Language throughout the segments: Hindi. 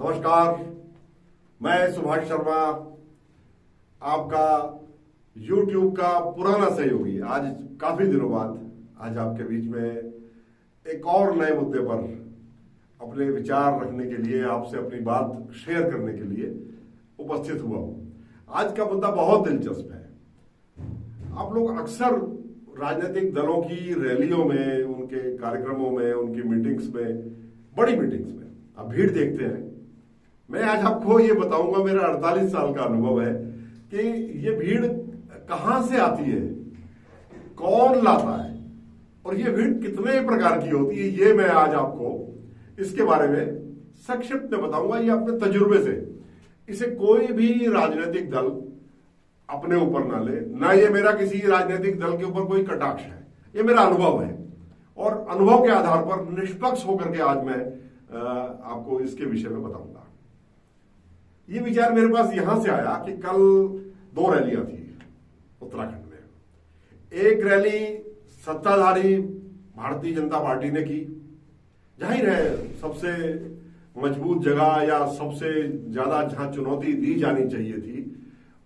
नमस्कार, मैं सुभाष शर्मा, आपका YouTube का पुराना सहयोगी। आज काफी दिनों बाद आज आपके बीच में एक और नए मुद्दे पर अपने विचार रखने के लिए, आपसे अपनी बात शेयर करने के लिए उपस्थित हुआ हूं। आज का मुद्दा बहुत दिलचस्प है। आप लोग अक्सर राजनीतिक दलों की रैलियों में, उनके कार्यक्रमों में, उनकी मीटिंग्स में, बड़ी मीटिंग्स में आप भीड़ देखते हैं। मैं आज आपको ये बताऊंगा, मेरा 48 साल का अनुभव है कि ये भीड़ कहां से आती है, कौन लाता है और ये भीड़ कितने प्रकार की होती है। ये मैं आज आपको इसके बारे में संक्षिप्त में बताऊंगा, ये अपने तजुर्बे से। इसे कोई भी राजनीतिक दल अपने ऊपर ना ले, ना ये मेरा किसी राजनीतिक दल के ऊपर कोई कटाक्ष है, ये मेरा अनुभव है और अनुभव के आधार पर निष्पक्ष होकर के आज मैं आपको इसके विषय में बताऊंगा। ये विचार मेरे पास यहां से आया कि कल 2 रैलियां थी उत्तराखंड में। एक रैली सत्ताधारी भारतीय जनता पार्टी ने की। जाहिर है सबसे मजबूत जगह या सबसे ज्यादा जहां चुनौती दी जानी चाहिए थी,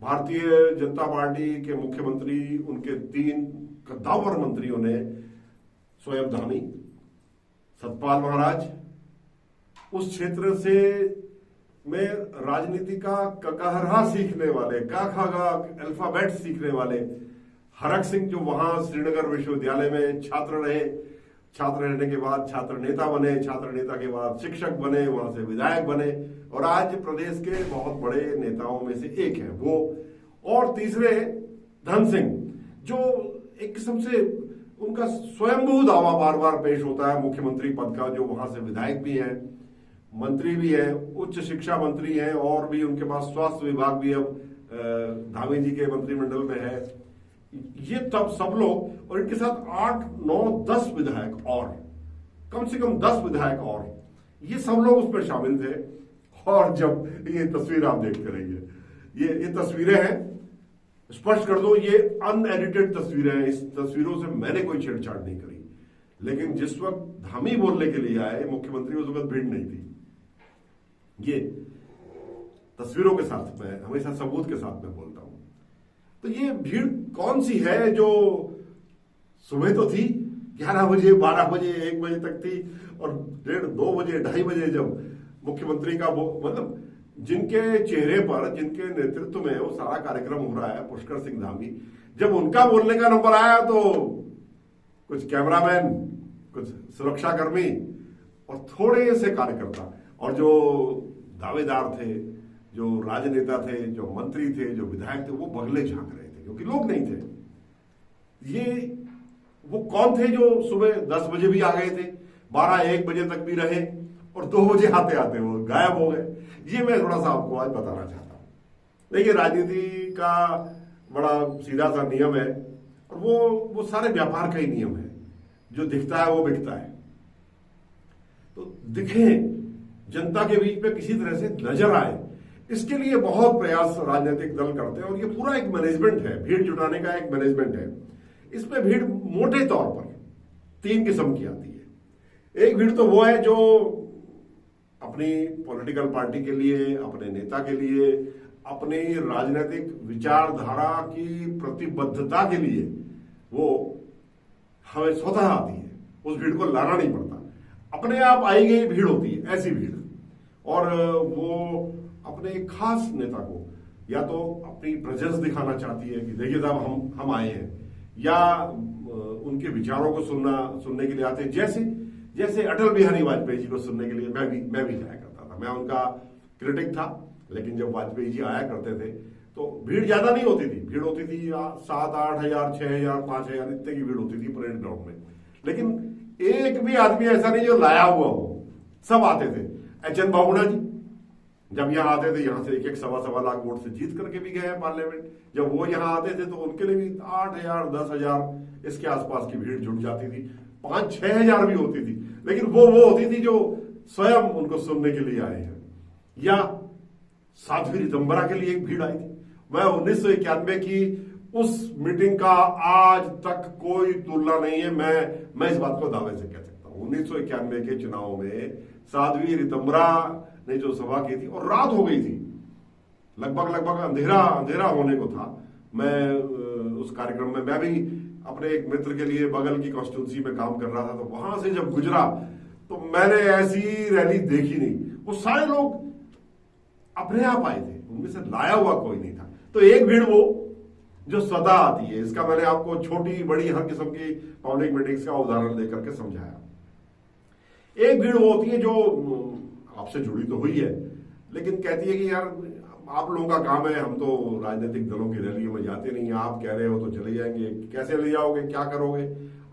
भारतीय जनता पार्टी के मुख्यमंत्री, उनके 3 कद्दावर मंत्रियों ने, स्वयं धामी, सतपाल महाराज, उस क्षेत्र से में राजनीति का ककहरा सीखने वाले, का खा अल्फाबेट सीखने वाले हरक सिंह, जो वहां श्रीनगर विश्वविद्यालय में छात्र रहे, छात्र रहने के बाद छात्र नेता बने, छात्र नेता के बाद शिक्षक बने, वहां से विधायक बने और आज प्रदेश के बहुत बड़े नेताओं में से एक है वो। और तीसरे धन सिंह, जो एक किस्म से उनका स्वयंभू दावा बार बार पेश होता है मुख्यमंत्री पद का, जो वहां से विधायक भी है, मंत्री भी है, उच्च शिक्षा मंत्री हैं और भी उनके पास स्वास्थ्य विभाग भी अब धामी जी के मंत्रिमंडल में है। ये तब सब लोग, और इनके साथ 8, 9, 10 विधायक और, कम से कम 10 विधायक और, ये सब लोग उसमें शामिल थे। और जब ये तस्वीर आप देखते रहिए, ये तस्वीरें हैं, स्पष्ट कर दो, ये अनएडिटेड तस्वीरें हैं। इस तस्वीरों से मैंने कोई छेड़छाड़ नहीं करी, लेकिन जिस वक्त धामी बोलने के लिए आए मुख्यमंत्री, उस वक्त भीड़ नहीं थी। ये तस्वीरों के साथ, मैं हमेशा सबूत के साथ में बोलता हूं। तो ये भीड़ कौन सी है जो सुबह तो थी 11 बजे, 12 बजे, 1 बजे तक थी, और 1:30, 2 बजे, 2:30 बजे जब मुख्यमंत्री का वो, मतलब जिनके चेहरे पर, जिनके नेतृत्व में वो सारा कार्यक्रम हो रहा है, पुष्कर सिंह धामी, जब उनका बोलने का नंबर आया तो कुछ कैमरामैन, कुछ सुरक्षाकर्मी और थोड़े से कार्यकर्ता और जो दावेदार थे, जो राजनेता थे, जो मंत्री थे, जो विधायक थे, वो बगले झांक रहे थे क्योंकि लोग नहीं थे। ये वो कौन थे जो सुबह 10 बजे भी आ गए थे, 12, 1 बजे तक भी रहे और 2 बजे आते आते वो गायब हो गए। ये मैं थोड़ा सा आपको आज बताना चाहता हूं। देखिए, राजनीति का बड़ा सीधा सा नियम है और वो सारे व्यापार का ही नियम है, जो दिखता है वो बिकता है। तो दिखे, जनता के बीच में किसी तरह से नजर आए, इसके लिए बहुत प्रयास राजनीतिक दल करते हैं और ये पूरा एक मैनेजमेंट है, भीड़ जुटाने का एक मैनेजमेंट है। इसमें भीड़ मोटे तौर पर 3 किस्म की आती है। एक भीड़ तो वो है जो अपनी पॉलिटिकल पार्टी के लिए, अपने नेता के लिए, अपनी राजनीतिक विचारधारा की प्रतिबद्धता के लिए वो हमें स्वतः आती है, उस भीड़ को लाना नहीं पड़ता, अपने आप आई गई भीड़ होती है, ऐसी भीड़। और वो अपने एक खास नेता को या तो अपनी प्रेजेंस दिखाना चाहती है कि देखिए साहब हम आए हैं, या उनके विचारों को सुनने के लिए आते हैं। जैसे अटल बिहारी वाजपेयी जी को सुनने के लिए मैं भी जाया करता था। मैं उनका क्रिटिक था, लेकिन जब वाजपेयी जी आया करते थे तो भीड़ ज्यादा नहीं होती थी, भीड़ होती थी 7, 8 हजार, 6 हजार, 5 हजार, इतने की भीड़ होती थी परेड ग्राउंड में। लेकिन एक भी आदमी ऐसा नहीं जो लाया हुआ हो, सब आते थे। एच.एन. बहुगुणा जी जब यहाँ आते थे, यहाँ से 1-1, 1.25 लाख वोट से जीत करके भी गए हैं पार्लियामेंट। जब वो यहाँ आते थे तो उनके लिए भी 8,000, 10,000 इसके आसपास की भीड़ जुट जाती थी, 5-6 हजार भी होती थी। लेकिन वो होती थी जो स्वयं उनको सुनने के लिए आए हैं। या साध्वी रितंबरा के लिए एक भीड़ आई थी। वह 1991 की उस मीटिंग का आज तक कोई तुलना नहीं है। मैं इस बात को दावे से कह सकता हूं। 1991 के चुनाव में साध्वी रितंबरा ने जो सभा की थी, और रात हो गई थी, लगभग अंधेरा होने को था। मैं उस कार्यक्रम में, मैं भी अपने एक मित्र के लिए बगल की कॉन्स्टिट्यूंसी में काम कर रहा था, तो वहां से जब गुजरा तो मैंने ऐसी रैली देखी नहीं। वो सारे लोग अपने आप आए थे, उनमें से लाया हुआ कोई नहीं था। तो एक भीड़ वो जो सदा आती है, इसका मैंने आपको छोटी बड़ी हर किस्म की पब्लिक मीटिंग्स का उदाहरण देकर के समझाया। एक भीड़ वो होती है जो आपसे जुड़ी तो हुई है, लेकिन कहती है कि यार आप लोगों का काम है, हम तो राजनीतिक दलों की रैलियों में जाते नहीं, आप कह रहे हो तो चले जाएंगे, कैसे ले जाओगे, क्या करोगे?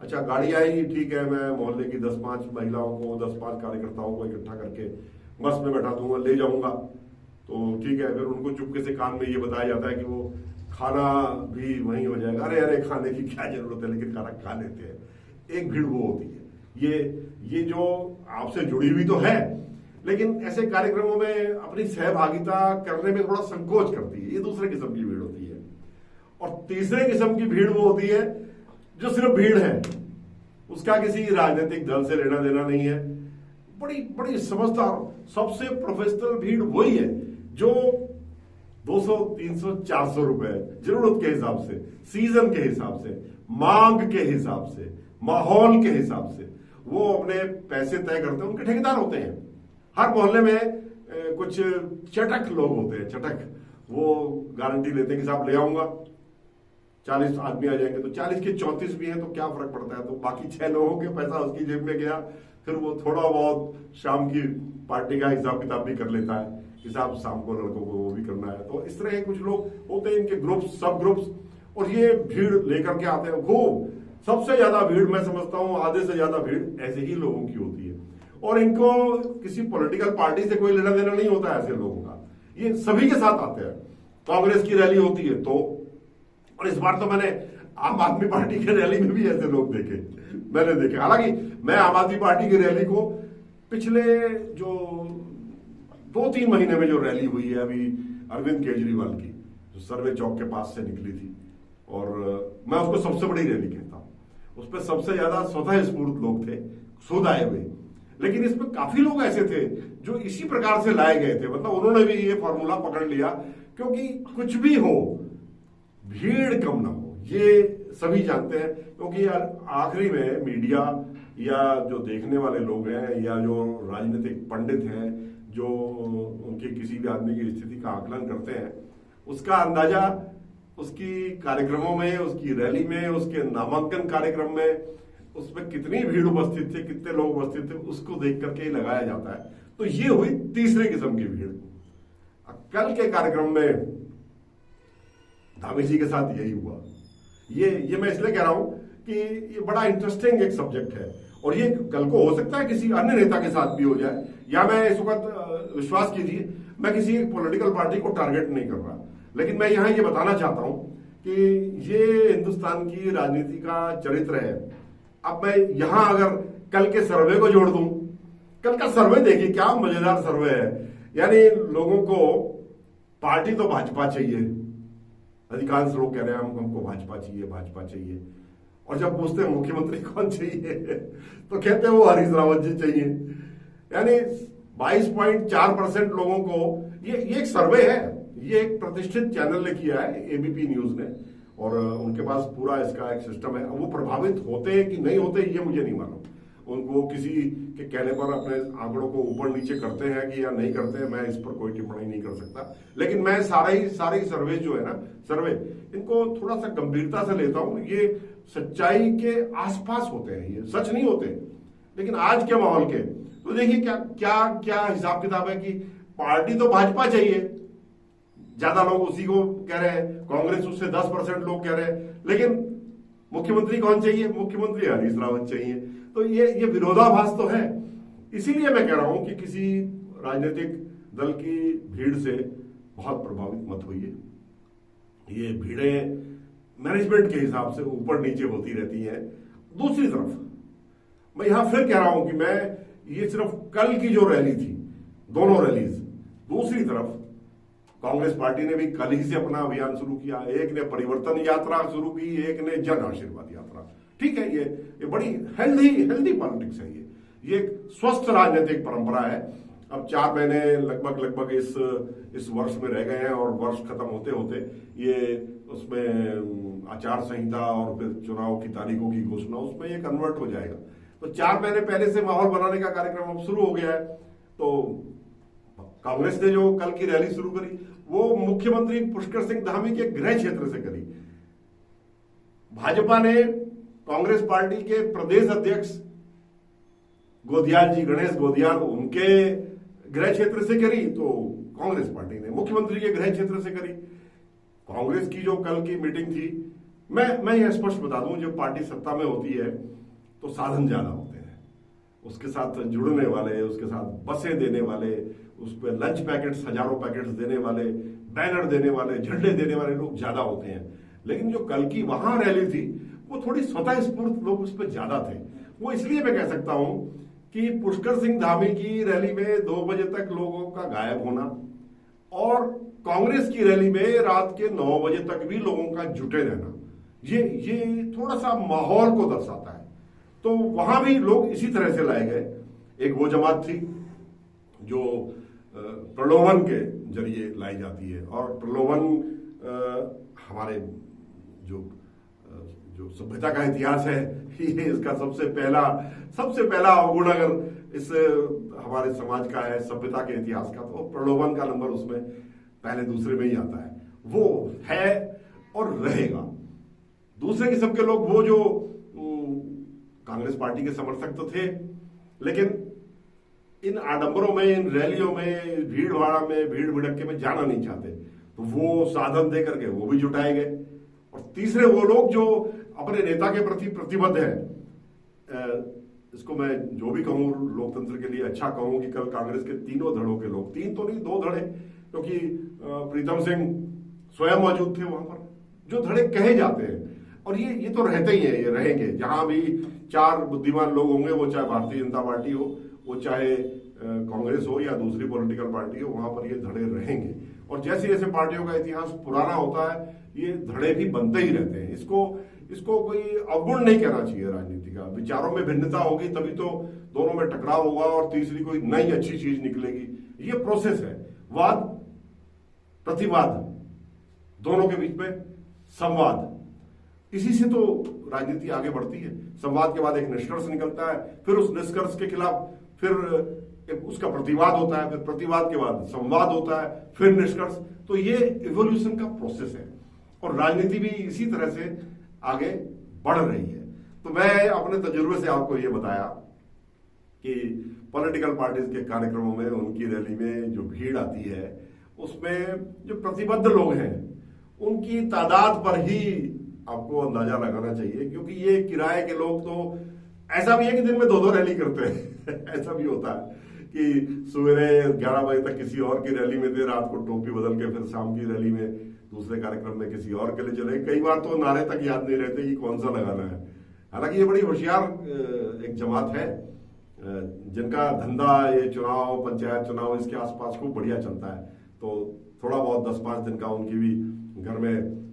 अच्छा, गाड़ी आएगी, ठीक है, मैं मोहल्ले की 10-5 महिलाओं को, 10-5 कार्यकर्ताओं को इकट्ठा करके बस में बैठा दूंगा, ले जाऊंगा, तो ठीक है। फिर उनको चुपके से कान में ये बताया जाता है कि वो खाना भी वहीं हो जाएगा। अरे खाने की क्या जरूरत है, लेकिन खाना खा लेते हैं। एक भीड़ वो होती है, ये जो आपसे जुड़ी हुई तो है, लेकिन ऐसे कार्यक्रमों में अपनी सहभागिता करने में थोड़ा संकोच करती है। ये दूसरे किस्म की भीड़ होती है। और तीसरे किस्म की भीड़ वो होती है जो सिर्फ भीड़ है, उसका किसी राजनीतिक दल से लेना देना नहीं है। बड़ी समझदार, सबसे प्रोफेशनल भीड़ वही है जो 200, 300, 400 रुपए जरूरत के हिसाब से, सीजन के हिसाब से, मांग के हिसाब से, माहौल के हिसाब से वो अपने पैसे तय करते हैं। उनके ठेकेदार होते हैं। हर मोहल्ले में कुछ चटक लोग होते हैं, चटक, वो गारंटी लेते हैं कि साहब ले आऊंगा, 40 आदमी आ जाएंगे, तो 40 के 34 भी हैं तो क्या फर्क पड़ता है, तो बाकी 6 लोगों के पैसा उसकी जेब में गया। फिर वो थोड़ा बहुत शाम की पार्टी का हिसाब किताब भी कर लेता है, हिसाब शाम को लड़कों को वो भी करना है। तो इस तरह के कुछ लोग होते हैं, इनके ग्रुप्स, सब ग्रुप्स, और ये भीड़ लेकर के आते हैं खूब। सबसे ज्यादा भीड़ मैं समझता हूं, आधे से ज्यादा भीड़ ऐसे ही लोगों की होती है। और इनको किसी पॉलिटिकल पार्टी से कोई लेना देना नहीं होता है ऐसे लोगों का, ये सभी के साथ आते हैं। कांग्रेस की रैली होती है तो, और इस बार तो मैंने आम आदमी पार्टी की रैली में भी ऐसे लोग मैंने देखे। हालांकि मैं आम आदमी पार्टी की रैली को पिछले जो 2-3 महीने में जो रैली हुई है अभी अरविंद केजरीवाल की, जो सर्वे चौक के पास से निकली थी, और मैं उसको सबसे बड़ी रैली कहता हूं। उस पर सबसे ज्यादा स्वतः स्फूर्त लोग थे, खुद आए हुए। लेकिन इसमें काफी लोग ऐसे थे जो इसी प्रकार से लाए गए थे, मतलब उन्होंने भी ये फॉर्मूला पकड़ लिया, क्योंकि कुछ भी हो भीड़ कम ना हो, ये सभी जानते हैं। क्योंकि आखिरी में मीडिया या जो देखने वाले लोग हैं या जो राजनीतिक पंडित हैं, जो उनकी किसी भी आदमी की स्थिति का आकलन करते हैं, उसका अंदाजा उसकी कार्यक्रमों में, उसकी रैली में, उसके नामांकन कार्यक्रम में, उसमें कितनी भीड़ उपस्थित थी, कितने लोग उपस्थित थे, उसको देख करके ही लगाया जाता है। तो ये हुई तीसरे किस्म की भीड़। कल के कार्यक्रम में धामी जी के साथ यही हुआ। ये मैं इसलिए कह रहा हूं कि ये बड़ा इंटरेस्टिंग एक सब्जेक्ट है, और ये कल को हो सकता है किसी अन्य नेता के साथ भी हो जाए, या मैं इस वक्त विश्वास कीजिए मैं किसी एक पॉलिटिकल पार्टी को टारगेट नहीं कर रहा, लेकिन मैं यहां ये बताना चाहता हूं कि ये हिंदुस्तान की राजनीति का चरित्र है। अब मैं यहां अगर कल के सर्वे को जोड़ दूं, कल का सर्वे देखिए क्या मजेदार सर्वे है। यानी लोगों को पार्टी तो भाजपा चाहिए, अधिकांश लोग कह रहे हैं हमको भाजपा चाहिए, भाजपा चाहिए। और जब पूछते हैं मुख्यमंत्री कौन चाहिए तो कहते हैं वो हरीश रावत जी चाहिए। यानी 22.4% लोगों को, ये एक सर्वे है, ये एक प्रतिष्ठित चैनल ने किया है, एबीपी न्यूज ने, और उनके पास पूरा इसका एक सिस्टम है। वो प्रभावित होते हैं कि नहीं होते ये मुझे नहीं मालूम, उनको किसी के कहने पर अपने आंकड़ों को ऊपर नीचे करते हैं कि या नहीं करते हैं, मैं इस पर कोई टिप्पणी नहीं कर सकता। लेकिन मैं सारे सर्वे जो है ना, सर्वे इनको थोड़ा सा गंभीरता से लेता हूं। ये सच्चाई के आसपास होते हैं, ये सच नहीं होते, लेकिन आज के माहौल के। तो देखिए क्या क्या क्या हिसाब किताब है कि पार्टी तो भाजपा चाहिए, ज्यादा लोग उसी को कह रहे हैं, कांग्रेस उससे 10% लोग कह रहे हैं, लेकिन मुख्यमंत्री कौन चाहिए? मुख्यमंत्री हरीश रावत चाहिए। तो ये विरोधाभास तो है। इसीलिए मैं कह रहा हूं कि किसी राजनीतिक दल की भीड़ से बहुत प्रभावित मत होइए। ये भीड़ें मैनेजमेंट के हिसाब से ऊपर नीचे होती रहती हैं। दूसरी तरफ मैं यहां फिर कह रहा हूं कि मैं ये सिर्फ कल की जो रैली थी, दोनों रैलीज, दूसरी तरफ कांग्रेस पार्टी ने भी कल ही से अपना अभियान शुरू किया। एक ने परिवर्तन यात्रा शुरू की, एक ने जन आशीर्वाद यात्रा। ठीक है, ये बड़ी हेल्दी पॉलिटिक्स है ये। ये एक स्वस्थ राजनीतिक परंपरा है। अब 4 महीने लगभग इस वर्ष में रह गए हैं और वर्ष खत्म होते होते ये उसमें आचार संहिता और फिर चुनाव की तारीखों की घोषणा उसमें ये कन्वर्ट हो जाएगा। तो 4 महीने पहले से माहौल बनाने का कार्यक्रम अब शुरू हो गया है। तो कांग्रेस ने जो कल की रैली शुरू करी वो मुख्यमंत्री पुष्कर सिंह धामी के गृह क्षेत्र से करी। भाजपा ने कांग्रेस पार्टी के प्रदेश अध्यक्ष गोदियाल जी, गणेश गोदियाल, उनके गृह क्षेत्र से करी। तो कांग्रेस पार्टी ने मुख्यमंत्री के गृह क्षेत्र से करी। कांग्रेस की जो कल की मीटिंग थी, मैं यह स्पष्ट बता दूं, जब पार्टी सत्ता में होती है तो साधन ज्यादा होते हैं, उसके साथ जुड़ने वाले, उसके साथ बसें देने वाले, उस पर लंच पैकेट्स, हजारों पैकेट्स देने वाले, बैनर देने वाले, झंडे देने वाले लोग ज्यादा होते हैं। लेकिन जो कल की वहां रैली थी वो थोड़ी स्वतः स्फूर्त लोग उस पर ज्यादा थे। वो इसलिए मैं कह सकता हूं कि पुष्कर सिंह धामी की रैली में 2 बजे तक लोगों का गायब होना और कांग्रेस की रैली में रात के 9 बजे तक भी लोगों का जुटे रहना, ये थोड़ा सा माहौल को दर्शाता है। तो वहां भी लोग इसी तरह से लाए गए। एक वो जमात थी जो प्रलोभन के जरिए लाई जाती है, और प्रलोभन हमारे जो सभ्यता का इतिहास है, ये इसका सबसे पहला अवगुण अगर इस हमारे समाज का है, सभ्यता के इतिहास का, तो प्रलोभन का नंबर उसमें पहले दूसरे में ही आता है। वो है और रहेगा। दूसरे किस्म के लोग वो जो कांग्रेस पार्टी के समर्थक तो थे, लेकिन इन आडंबरों में, इन रैलियों में, भीड़ भाड़ में, भीड़ भड़क्के में जाना नहीं चाहते, तो वो साधन दे करके वो भी जुटाए गए। और तीसरे वो लोग जो अपने नेता के प्रति प्रतिबद्ध है, इसको मैं जो भी कहूं लोकतंत्र के लिए अच्छा कहूं कि कल कांग्रेस के तीनों धड़ों के लोग, 3 तो नहीं 2 धड़े, क्योंकि प्रीतम सिंह स्वयं मौजूद थे वहां पर, जो धड़े कहे जाते हैं, और ये तो रहते ही हैं, ये रहेंगे। जहां भी 4 बुद्धिमान लोग होंगे, वो चाहे भारतीय जनता पार्टी हो, वो चाहे कांग्रेस हो या दूसरी पॉलिटिकल पार्टी हो, वहां पर ये धड़े रहेंगे। और जैसे जैसे पार्टियों का इतिहास पुराना होता है, ये धड़े भी बनते ही रहते हैं। इसको कोई अवगुण नहीं कहना चाहिए राजनीति का। विचारों में भिन्नता होगी तभी तो दोनों में टकराव होगा और तीसरी कोई नई अच्छी चीज निकलेगी। ये प्रोसेस है, वाद प्रतिवाद, दोनों के बीच में संवाद, इसी से तो राजनीति आगे बढ़ती है। संवाद के बाद एक निष्कर्ष निकलता है, फिर उस निष्कर्ष के खिलाफ फिर उसका प्रतिवाद होता है, फिर प्रतिवाद के बाद संवाद होता है, फिर निष्कर्ष। तो ये इवोल्यूशन का प्रोसेस है और राजनीति भी इसी तरह से आगे बढ़ रही है। तो मैं अपने तजुर्बे से आपको ये बताया कि पॉलिटिकल पार्टीज के कार्यक्रमों में, उनकी रैली में जो भीड़ आती है, उसमें जो प्रतिबद्ध लोग हैं उनकी तादाद पर ही आपको अंदाजा लगाना चाहिए। क्योंकि ये किराए के लोग तो ऐसा भी है कि दिन में 2-2 रैली करते हैं ऐसा भी होता है कि सवेरे 11 बजे तक किसी और की रैली में थे, रात को टोपी बदल के फिर शाम की रैली में दूसरे कार्यक्रम में किसी और के लिए चले। कई बार तो नारे तक याद नहीं रहते कि कौन सा लगाना है। हालांकि ये बड़ी होशियार एक जमात है जिनका धंधा ये चुनाव, पंचायत चुनाव, इसके आसपास खूब बढ़िया चलता है। तो थोड़ा बहुत 10-5 दिन का उनकी भी घर में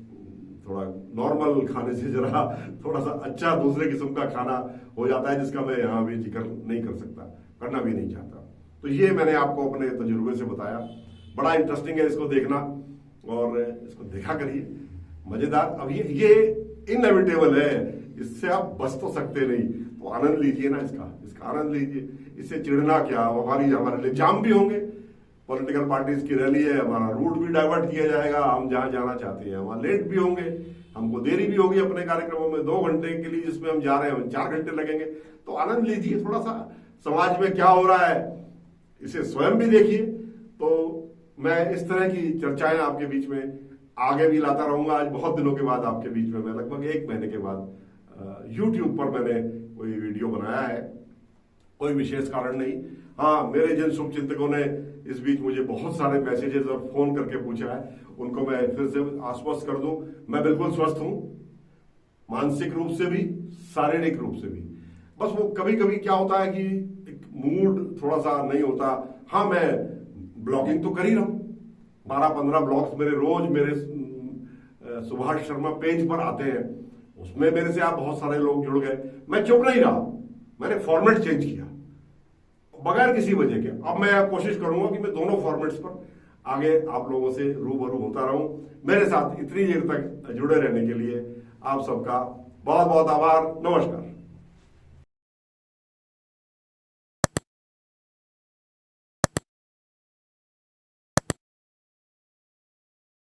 थोड़ा नॉर्मल खाने से जरा थोड़ा सा अच्छा दूसरे किस्म का खाना हो जाता है, जिसका मैं यहाँ भी जिक्र नहीं कर सकता, करना भी नहीं चाहता। तो ये मैंने आपको अपने तजुर्बे से बताया। बड़ा इंटरेस्टिंग है इसको देखना, और इसको देखा करिए, मजेदार। अब ये इनएविटेबल है, इससे आप बच तो सकते नहीं। तो आनंद लीजिए ना, इसका आनंद लीजिए। इससे चिढ़ना क्या, हमारे लिए जाम भी होंगे। पॉलिटिकल पार्टीज की रैली है, हमारा रूट भी डाइवर्ट किया जाएगा, हम जहां जाना चाहते हैं वहां लेट भी होंगे, हमको देरी भी होगी अपने कार्यक्रमों में। 2 घंटे के लिए जिसमें हम जा रहे हैं 4 घंटे लगेंगे। तो आनंद लीजिए थोड़ा सा, समाज में क्या हो रहा है इसे स्वयं भी देखिए। तो मैं इस तरह की चर्चाएं आपके बीच में आगे भी लाता रहूंगा। आज बहुत दिनों के बाद आपके बीच में, मैं लगभग 1 महीने के बाद यूट्यूब पर मैंने कोई वीडियो बनाया है, कोई विशेष कारण नहीं। हाँ, मेरे जिन शुभ चिंतकों ने इस बीच मुझे बहुत सारे मैसेजेस और फोन करके पूछा है, उनको मैं फिर से आश्वस्त कर दूं, मैं बिल्कुल स्वस्थ हूं, मानसिक रूप से भी, शारीरिक रूप से भी। बस वो कभी कभी क्या होता है कि एक मूड थोड़ा सा नहीं होता। हाँ, मैं ब्लॉगिंग तो कर ही रहा हूं, 12-15 ब्लॉग्स मेरे रोज मेरे सुभाष शर्मा पेज पर आते हैं, उसमें मेरे से आप बहुत सारे लोग जुड़ गए। मैं चुप नहीं रहा, मैंने फॉर्मेट चेंज किया। बगैर किसी वजह के। अब मैं कोशिश करूंगा कि मैं दोनों फॉर्मेट्स पर आगे आप लोगों से रूबरू होता रहूं। मेरे साथ इतनी देर तक जुड़े रहने के लिए आप सबका बहुत बहुत आभार। नमस्कार।